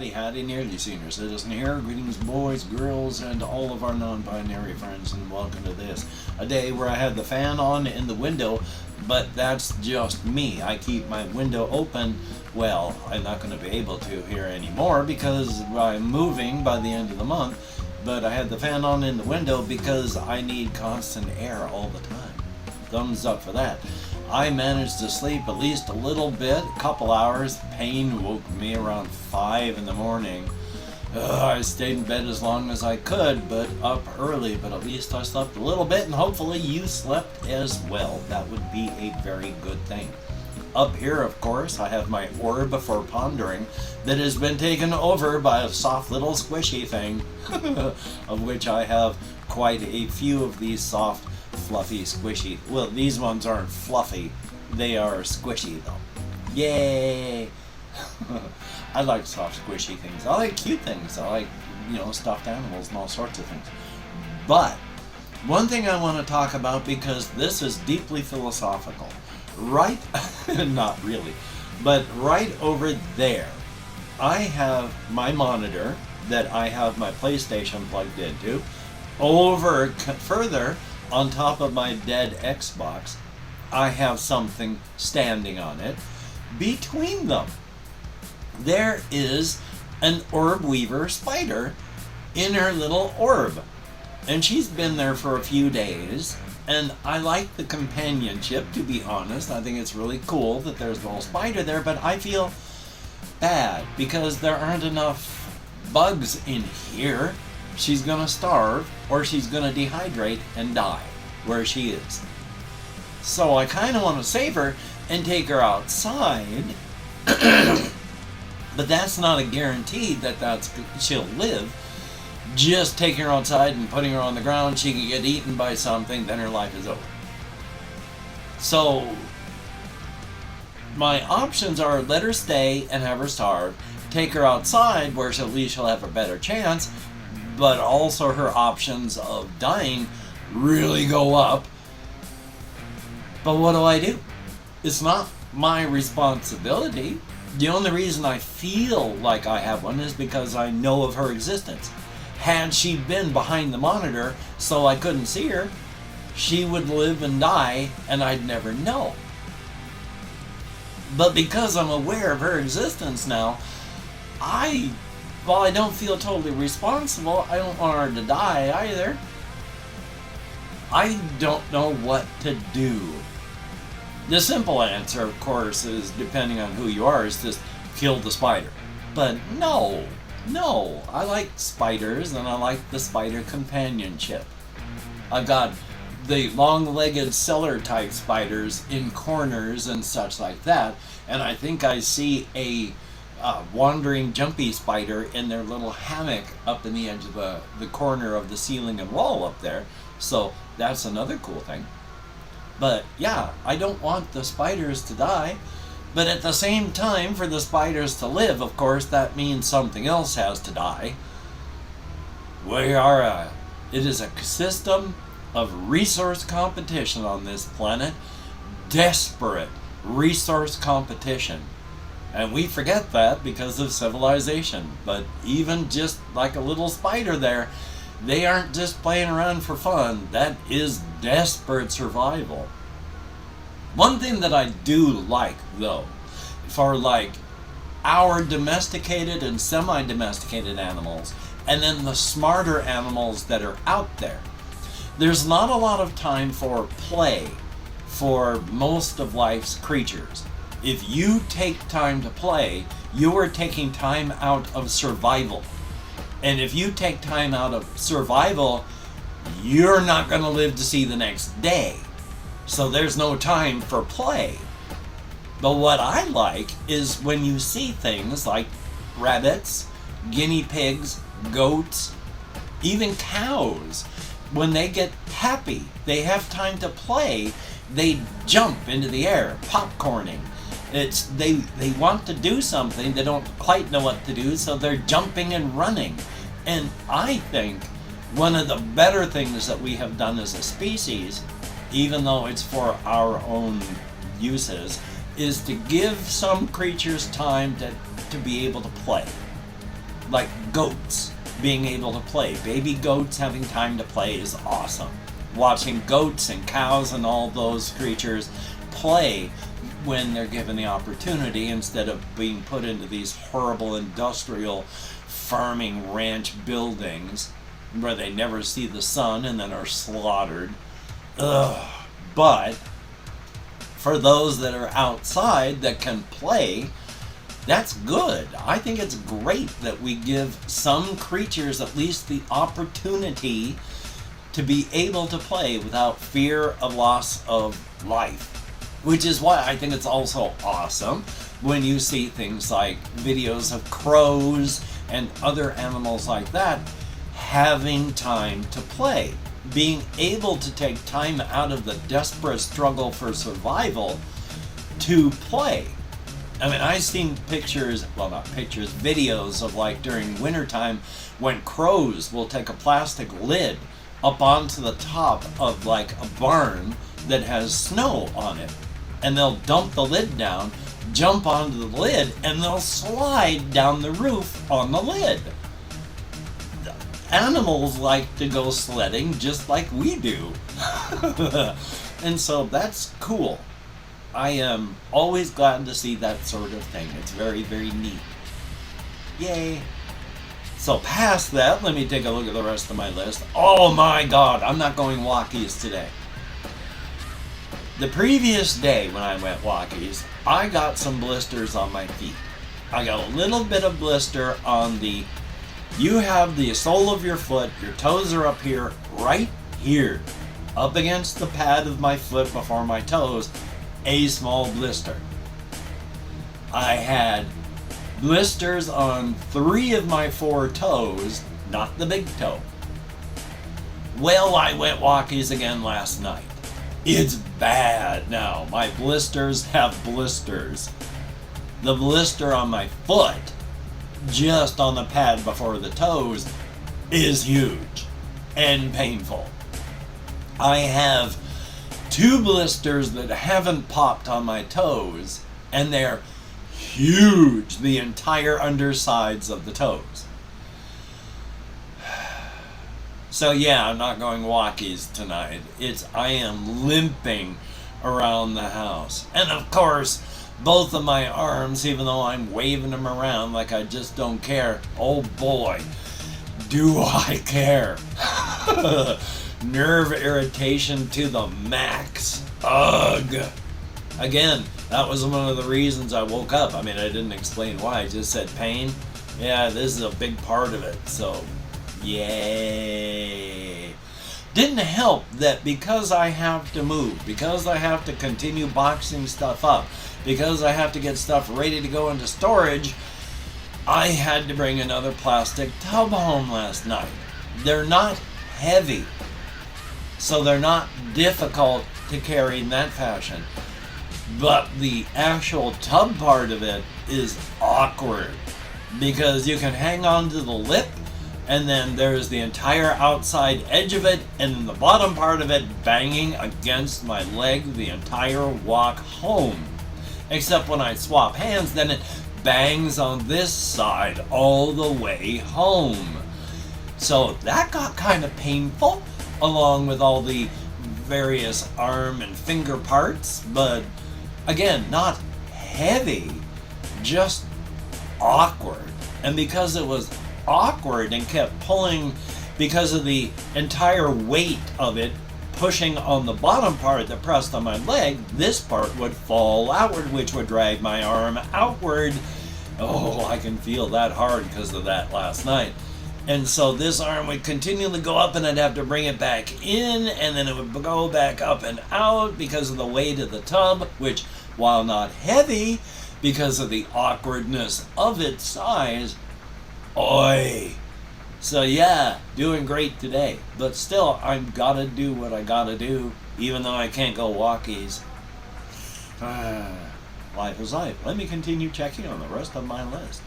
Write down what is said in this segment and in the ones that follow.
howdy, nearly senior citizen here. Greetings, boys, girls, and all of our non-binary friends, and welcome to this. A day where I have the fan on in the window, but that's just me. I keep my window open. Well, I'm not going to be able to here anymore because I'm moving by the end of the month, but I had the fan on in the window because I need constant air all the time. Thumbs up for that. I managed to sleep at least a little bit, a couple hours. Pain woke me around 5 in the morning. I stayed in bed as long as I could, but up early, but at least I slept a little bit, and hopefully you slept as well. That would be a very good thing. Up here, of course, I have my orb for pondering that has been taken over by a soft little squishy thing, of which I have quite a few of these soft, fluffy, squishy. Well, these ones aren't fluffy, they are squishy though. Yay! I like soft, squishy things. I like cute things. I like, stuffed animals and all sorts of things. But one thing I want to talk about, because this is deeply philosophical, right? Not really, but right over there, I have my monitor that I have my PlayStation plugged into. Further, on top of my dead Xbox, I have something standing on it. Between them, there is an orb weaver spider in her little orb. And she's been there for a few days, and I like the companionship, to be honest. I think it's really cool that there's a little spider there, but I feel bad because there aren't enough bugs in here. She's gonna starve, or she's gonna dehydrate and die where she is. So I kind of want to save her and take her outside, but that's not a guarantee that she'll live. Just taking her outside and putting her on the ground, she can get eaten by something, then her life is over. So my options are let her stay and have her starve, take her outside where at least she'll have a better chance, but also her options of dying really go up. But what do? It's not my responsibility. The only reason I feel like I have one is because I know of her existence. Had she been behind the monitor so I couldn't see her, she would live and die and I'd never know. But because I'm aware of her existence now, while I don't feel totally responsible, I don't want her to die either. I don't know what to do. The simple answer, of course, is, depending on who you are, is just kill the spider. But no, I like spiders and I like the spider companionship. I've got the long-legged cellar type spiders in corners and such like that, and I think I see a wandering jumpy spider in their little hammock up in the edge of the corner of the ceiling and wall up there. So that's another cool thing. But yeah, I don't want the spiders to die, but at the same time, for the spiders to live, of course, that means something else has to die. It is a system of resource competition on this planet. Desperate resource competition. And we forget that because of civilization. But even just like a little spider there, they aren't just playing around for fun. That is desperate survival. One thing that I do like, though, for like our domesticated and semi-domesticated animals, and then the smarter animals that are out there, there's not a lot of time for play for most of life's creatures. If you take time to play, you are taking time out of survival. And if you take time out of survival, you're not going to live to see the next day. So there's no time for play. But what I like is when you see things like rabbits, guinea pigs, goats, even cows, when they get happy, they have time to play, they jump into the air, popcorning. They want to do something, they don't quite know what to do, so they're jumping and running. And I think one of the better things that we have done as a species, even though it's for our own uses, is to give some creatures time to be able to play. like goats being able to play. Baby goats having time to play is awesome. Watching goats and cows and all those creatures play when they're given the opportunity, instead of being put into these horrible industrial farming ranch buildings where they never see the sun and then are slaughtered. Ugh. But for those that are outside that can play, that's good. I think it's great that we give some creatures at least the opportunity to be able to play without fear of loss of life. Which is why I think it's also awesome when you see things like videos of crows and other animals like that having time to play. Being able to take time out of the desperate struggle for survival to play. I mean, I've seen pictures, well, not pictures, videos of like during wintertime when crows will take a plastic lid up onto the top of like a barn that has snow on it. And they'll dump the lid down, jump onto the lid, and they'll slide down the roof on the lid. Animals like to go sledding just like we do. And so that's cool. I am always glad to see that sort of thing. It's very, very neat. Yay. So past that, let me take a look at the rest of my list. Oh my God, I'm not going walkies today. The previous day when I went walkies, I got some blisters on my feet. I got a little bit of blister on the, you have the sole of your foot, your toes are up here, right here, up against the pad of my foot before my toes, a small blister. I had blisters on 3 of my 4 toes, not the big toe. Well, I went walkies again last night. It's bad now. My blisters have blisters. The blister on my foot, just on the pad before the toes, is huge and painful. I have 2 blisters that haven't popped on my toes, and they're huge, the entire undersides of the toes. So yeah, I'm not going walkies tonight. I am limping around the house. And of course, both of my arms, even though I'm waving them around like I just don't care, oh boy, do I care. Nerve irritation to the max. Ugh. Again, that was one of the reasons I woke up. I mean, I didn't explain why, I just said pain. Yeah, this is a big part of it, so yay. Didn't help that because I have to move, because I have to continue boxing stuff up, because I have to get stuff ready to go into storage, I had to bring another plastic tub home last night. They're not heavy, so they're not difficult to carry in that fashion. But the actual tub part of it is awkward, because you can hang on to the lip, and then there's the entire outside edge of it, and then the bottom part of it banging against my leg the entire walk home. Except when I swap hands, then it bangs on this side all the way home. So that got kind of painful, along with all the various arm and finger parts, but again, not heavy, just awkward. And because it was awkward and kept pulling because of the entire weight of it pushing on the bottom part that pressed on my leg, this part would fall outward, which would drag my arm outward. Oh, I can feel that hard because of that last night. And so this arm would continually go up, and I'd have to bring it back in, and then it would go back up and out because of the weight of the tub, which, while not heavy, because of the awkwardness of its size, oi. So yeah, doing great today. But still, I've got to do what I got to do, even though I can't go walkies. Life is life. Let me continue checking on the rest of my list.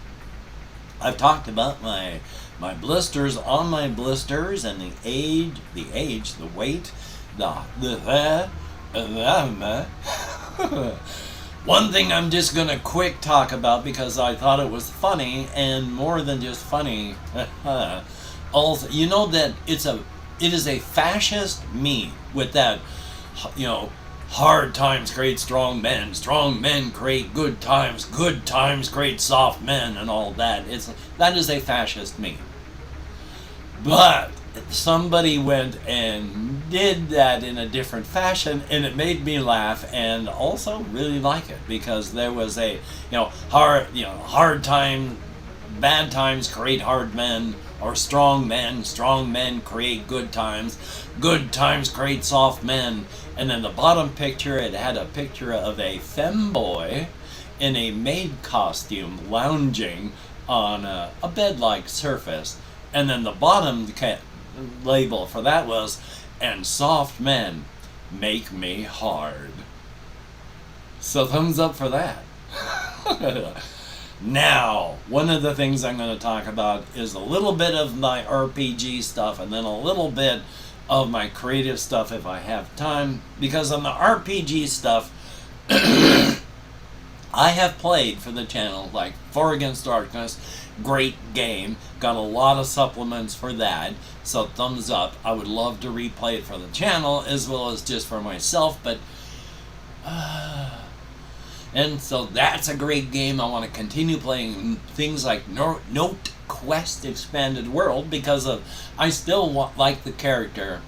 I've talked about my blisters on my blisters and the weight, One thing I'm just gonna quick talk about because I thought it was funny, and more than just funny, also, you know that it is a fascist meme with that, you know, hard times create strong men create good times create soft men, and all that. That is a fascist meme. But somebody went and did that in a different fashion, and it made me laugh and also really like it, because there was a, hard time, bad times create hard men, or strong men create good times create soft men. And then the bottom picture, it had a picture of a femboy in a maid costume lounging on a bed-like surface. And then the bottom label for that was, "And soft men make me hard." So thumbs up for that. Now, one of the things I'm going to talk about is a little bit of my RPG stuff, and then a little bit of my creative stuff if I have time. Because on the RPG stuff, I have played for the channel, like For Against Darkness, great game, got a lot of supplements for that, so thumbs up. I would love to replay it for the channel as well as just for myself, but and so that's a great game. I want to continue playing things like Note Quest Expanded World, because I still like the character.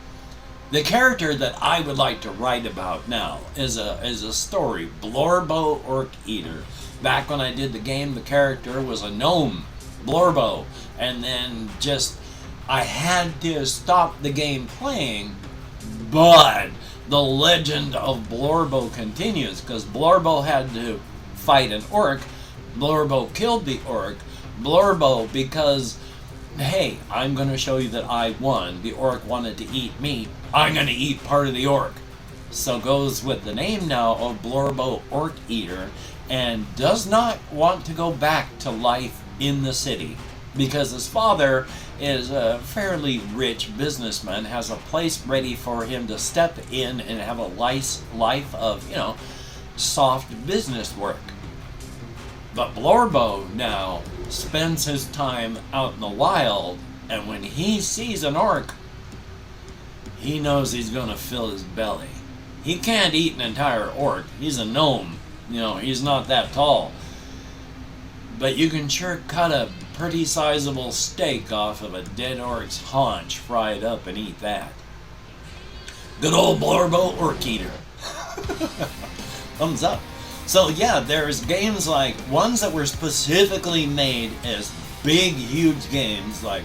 The character that I would like to write about now is a story, Blorbo Orc Eater. Back when I did the game, the character was a gnome, Blorbo, and then I had to stop the game playing, but the legend of Blorbo continues, because Blorbo had to fight an orc. Blorbo killed the orc. Blorbo, because, hey, I'm going to show you that I won. The orc wanted to eat me. I'm going to eat part of the orc. So goes with the name now of Blorbo Orc Eater, and does not want to go back to life in the city, because his father is a fairly rich businessman, has a place ready for him to step in and have a life of, soft business work. But Blorbo now spends his time out in the wild, and when he sees an orc, he knows he's going to fill his belly. He can't eat an entire orc. He's a gnome. He's not that tall. But you can sure cut a pretty sizable steak off of a dead orc's haunch, fry it up, and eat that. Good old Blorbo Orc Eater. Thumbs up. So yeah, there's games like ones that were specifically made as big, huge games like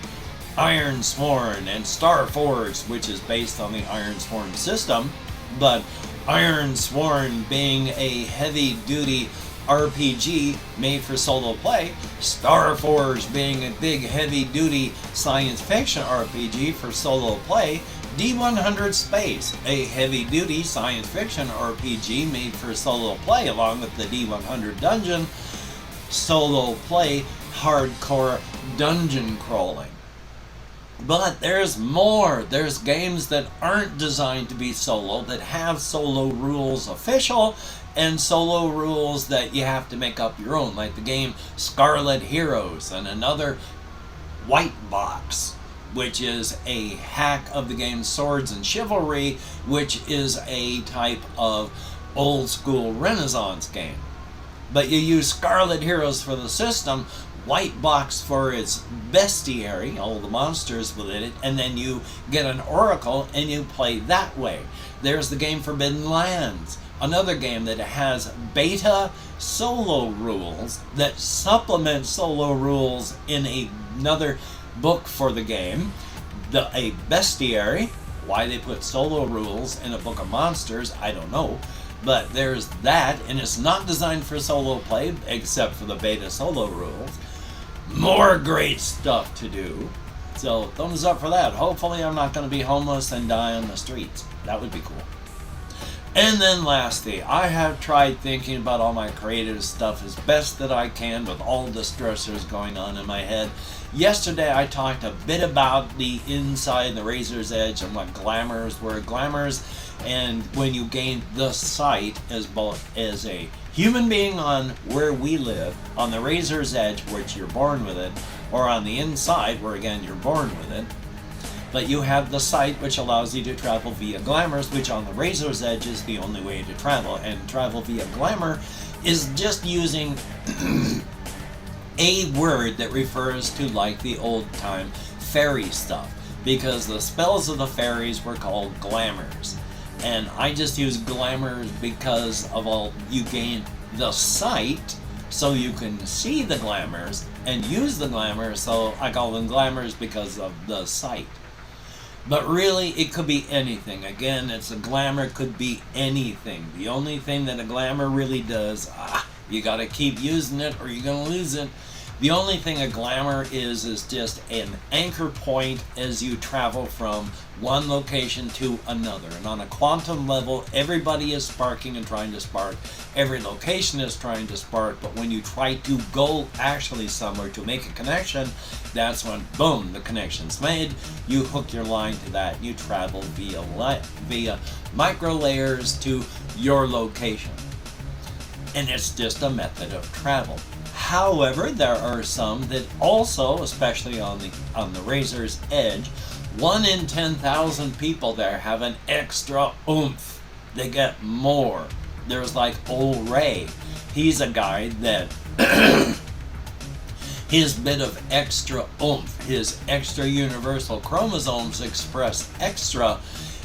Iron Sworn and Star Force, which is based on the Iron Sworn system, but Iron Sworn being a heavy-duty RPG made for solo play, Star Force being a big heavy-duty science fiction RPG for solo play, D100 Space, a heavy-duty science fiction RPG made for solo play, along with the D100 Dungeon solo play hardcore dungeon crawling. But there's more. There's games that aren't designed to be solo, that have solo rules official, and solo rules that you have to make up your own, like the game Scarlet Heroes, and another White Box, which is a hack of the game Swords and Chivalry, which is a type of old school Renaissance game. But you use Scarlet Heroes for the system, White Box for its bestiary, all the monsters within it, and then you get an oracle and you play that way. There's the game Forbidden Lands, another game that has beta solo rules that supplement solo rules in another book for the game, a bestiary. Why they put solo rules in a book of monsters, I don't know. But there's that, and it's not designed for solo play except for the beta solo rules. More great stuff to do. So thumbs up for that. Hopefully I'm not going to be homeless and die on the streets. That would be cool. And then lastly, I have tried thinking about all my creative stuff as best that I can with all the stressors going on in my head. Yesterday I talked a bit about the inside, the Razor's Edge, and what glamours were. Glamours, and when you gain the sight as both as a human being on where we live, on the razor's edge, which you're born with it, or on the inside, where again you're born with it. But you have the sight, which allows you to travel via glamours, which on the razor's edge is the only way to travel. And travel via glamour is just using a word that refers to like the old time fairy stuff, because the spells of the fairies were called glamours. And I just use glamours because of all, you gain the sight so you can see the glamours and use the glamours, so I call them glamours because of the sight. But really, it could be anything. Again, it's a glamour, could be anything. The only thing that a glamour really does, you gotta keep using it or you're gonna lose it. The only thing a glamour is just an anchor point as you travel from one location to another. And on a quantum level, everybody is sparking and trying to spark. Every location is trying to spark, but when you try to go actually somewhere to make a connection, that's when, boom, the connection's made. You hook your line to that, and you travel via micro layers to your location. And it's just a method of travel. However, there are some that also, especially on the razor's edge, 1 in 10,000 people there have an extra oomph. They get more. There's like old Ray. He's a guy that his bit of extra oomph, his extra universal chromosomes express extra.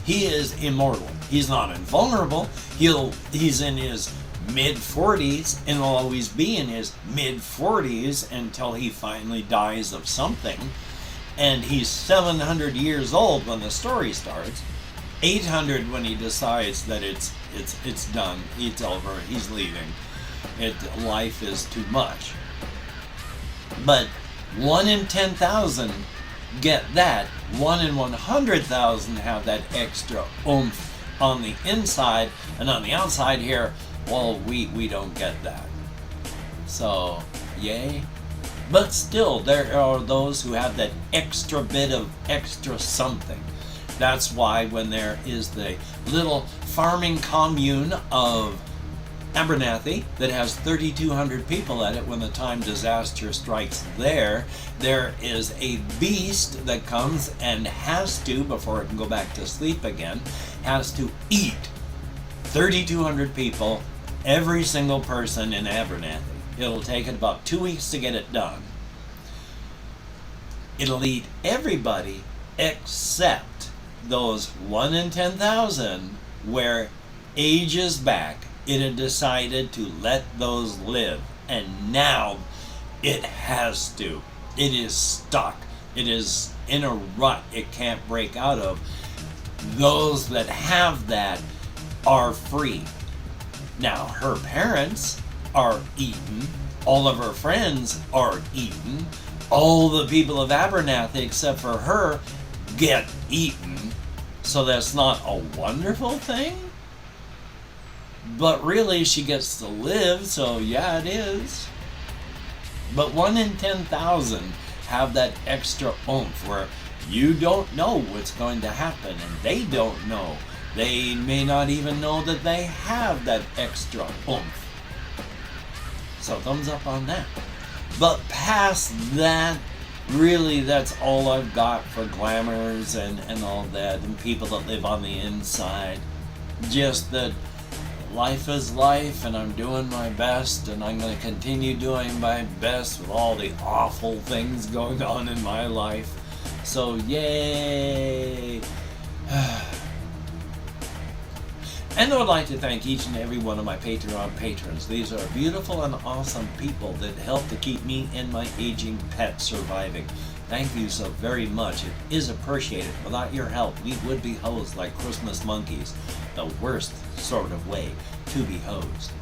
He is immortal. He's not invulnerable. He's in his mid-40s and will always be in his mid-40s until he finally dies of something. And he's 700 years old when the story starts. 800 when he decides that it's done, it's over, he's leaving. Life is too much. But 1 in 10,000 get that. 1 in 100,000 have that extra oomph on the inside, and on the outside here, well, we don't get that. So, yay. But still, there are those who have that extra bit of extra something. That's why when there is the little farming commune of Abernathy that has 3,200 people at it, when the time disaster strikes there is a beast that comes and has to, before it can go back to sleep again, has to eat 3,200 people, every single person in Abernathy. It'll take it about 2 weeks to get it done. It'll eat everybody except those 1 in 10,000 where ages back it had decided to let those live. And now it has to. It is stuck. It is in a rut it can't break out of. Those that have that are free. Now, her parents are eaten. All of her friends are eaten. All the people of Abernathy, except for her, get eaten. So that's not a wonderful thing? But really, she gets to live, so yeah, it is. But 1 in 10,000 have that extra oomph where you don't know what's going to happen, and they don't know. They may not even know that they have that extra oomph. So thumbs up on that. But past that, really that's all I've got for glamours and all that, and people that live on the inside. Just that life is life, and I'm doing my best, and I'm going to continue doing my best with all the awful things going on in my life. So yay! And I would like to thank each and every one of my Patreon patrons. These are beautiful and awesome people that help to keep me and my aging pet surviving. Thank you so very much. It is appreciated. Without your help, we would be hosed like Christmas monkeys. The worst sort of way to be hosed.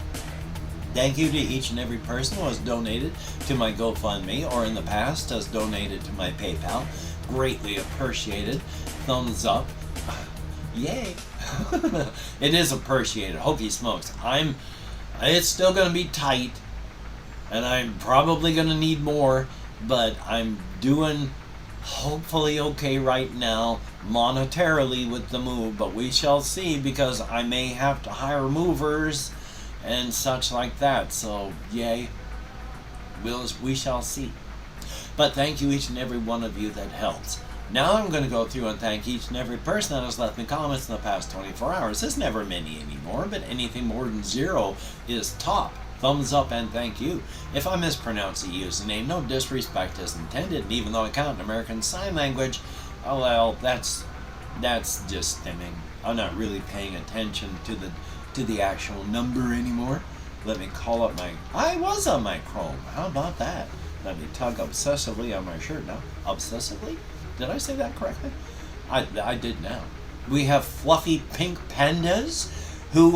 Thank you to each and every person who has donated to my GoFundMe or in the past has donated to my PayPal. Greatly appreciated. Thumbs up. Yay. It is appreciated. Hokey smokes. It's still going to be tight, and I'm probably going to need more, but I'm doing hopefully okay right now monetarily with the move, but we shall see, because I may have to hire movers and such like that. So, yay, we shall see. But thank you each and every one of you that helps. Now I'm going to go through and thank each and every person that has left me comments in the past 24 hours. There's never many anymore, but anything more than 0 is top. Thumbs up and thank you. If I mispronounce the username, no disrespect is intended, and even though I count in American Sign Language, oh well, that's just stimming. I'm not really paying attention to the actual number anymore. Let me call up I was on my Chrome. How about that? Let me tug obsessively on my shirt now. Obsessively? Did I say that correctly? I did now. We have fluffy pink pandas who,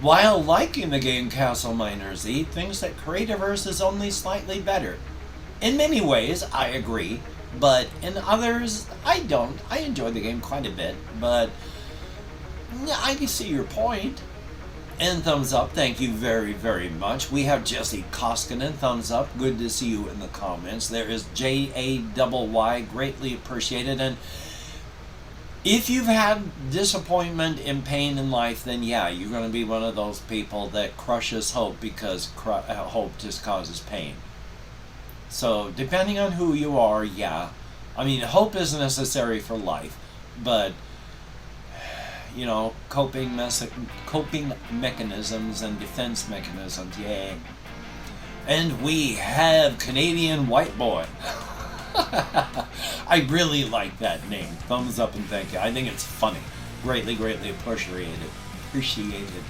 while liking the game Castle Miners Z, thinks that Creativerse is only slightly better. In many ways, I agree, but in others, I don't. I enjoy the game quite a bit, but I can see your point. And thumbs up, thank you very, very much. We have Jesse Koskinen, thumbs up, good to see you in the comments. There is JAYY, greatly appreciated. And if you've had disappointment and pain in life, then yeah, you're going to be one of those people that crushes hope because hope just causes pain. So depending on who you are, yeah. I mean, hope is necessary for life, but you know, coping mechanisms and defense mechanisms, yay. And we have Canadian White Boy. I really like that name. Thumbs up and thank you. I think it's funny. Greatly, greatly appreciated.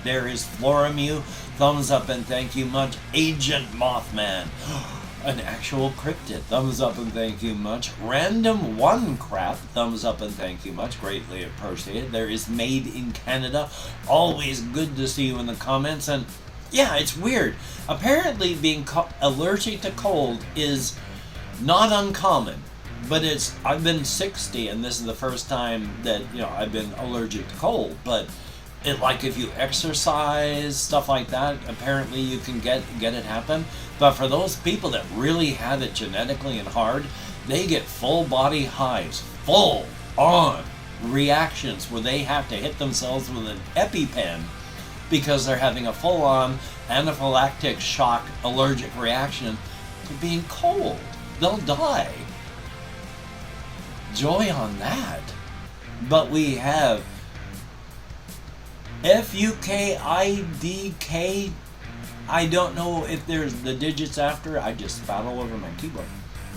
There is Floramu. Thumbs up and thank you much. Agent Mothman. An actual cryptid. Thumbs up and thank you much. Random One Crap. Thumbs up and thank you much. Greatly appreciated. There is Made in Canada. Always good to see you in the comments. And yeah, it's weird. Apparently being allergic to cold is not uncommon. But I've been 60 and this is the first time that, you know, I've been allergic to cold. But like if you exercise, stuff like that, apparently you can get it happen. But for those people that really have it genetically and hard, they get full body hives, full on reactions where they have to hit themselves with an EpiPen because they're having a full on anaphylactic shock allergic reaction to being cold. They'll die. Joy on that. But we have FUKIDK. I don't know if there's the digits after. I just spat all over my keyboard.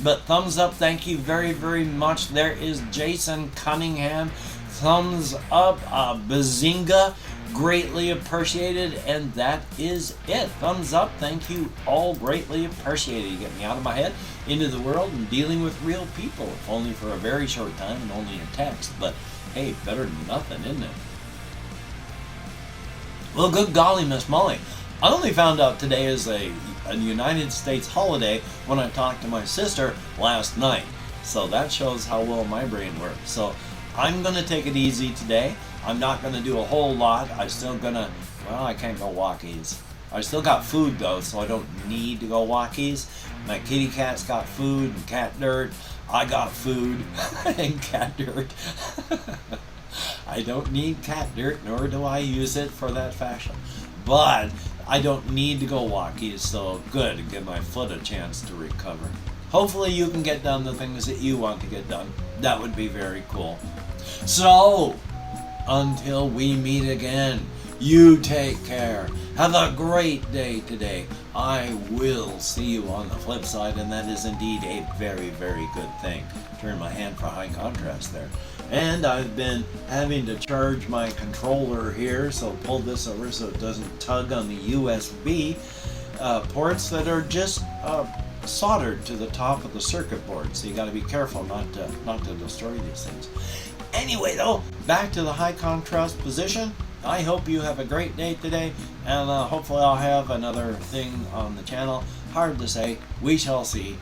But thumbs up, thank you very, very much. There is Jason Cunningham. Thumbs up, Bazinga. Greatly appreciated. And that is it. Thumbs up, thank you all. Greatly appreciated. You get me out of my head, into the world, and dealing with real people. If only for a very short time and only in text. But hey, better than nothing, isn't it? Well, good golly, Miss Molly. I only found out today is a United States holiday when I talked to my sister last night. So that shows how well my brain works. So I'm going to take it easy today. I'm not going to do a whole lot. I can't go walkies. I still got food though, so I don't need to go walkies. My kitty cat's got food and cat dirt. I got food and cat dirt. I don't need cat dirt, nor do I use it for that fashion. But I don't need to go walkies, so good to give my foot a chance to recover. Hopefully you can get done the things that you want to get done. That would be very cool. So, until we meet again, you take care. Have a great day today. I will see you on the flip side, and that is indeed a very, very good thing. Turn my hand for high contrast there. And I've been having to charge my controller here, so pull this over so it doesn't tug on the USB ports that are just soldered to the top of the circuit board. So you got to be careful not to destroy these things. Anyway, though, back to the high contrast position. I hope you have a great day today, and hopefully I'll have another thing on the channel. Hard to say. We shall see.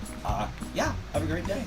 Yeah, have a great day.